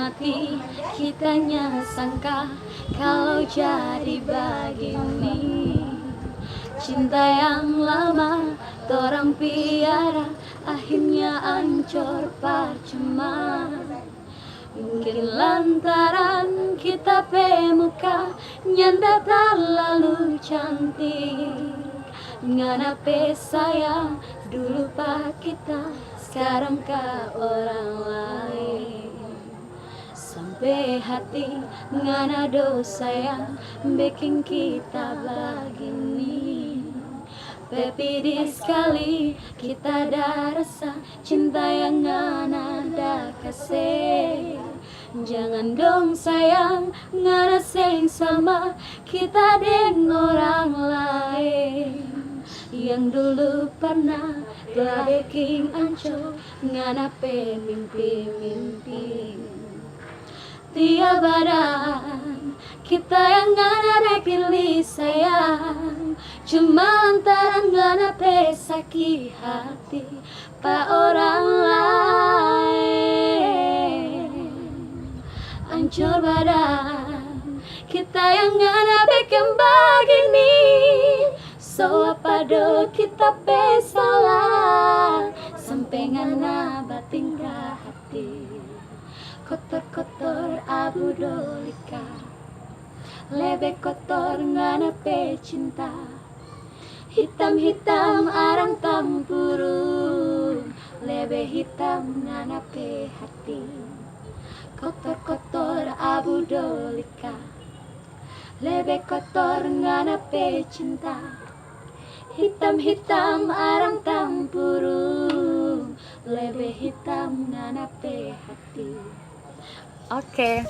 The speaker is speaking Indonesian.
mati kitanya sangka kalau jadi begini. Cinta yang lama torang piara akhirnya ancur percuma. Mungkin lantaran kita pemuka nyanda terlalu cantik. Nganape sayang dulu pak kita sekarang ke orang lain. Sampai hati ngana dosa yang bikin kita begini. Pepidi sekali kita ada rasa cinta yang ngana ada kasih. Jangan dong sayang ngana seng sama kita dengan orang lain. Yang dulu pernah telah bikin ancur ngana pe mimpi-mimpi. Tiap badan kita yang ngana pilih sayang, cuma lantaran ngana pe sakit hati pa orang lain. Ancur badan kita yang ngana bikin begini. So apa do kita pe salah sampai ngana batin ke hati. Kotor-kotor abu dolika, lebih kotor ngana pe cinta. Hitam-hitam arang tempurung, lebih hitam ngana pe hati. Kotor-kotor abu dolika, lebih kotor ngana pe cinta. Hitam-hitam arang tempurung, lebih hitam ngana pe hati. Oke.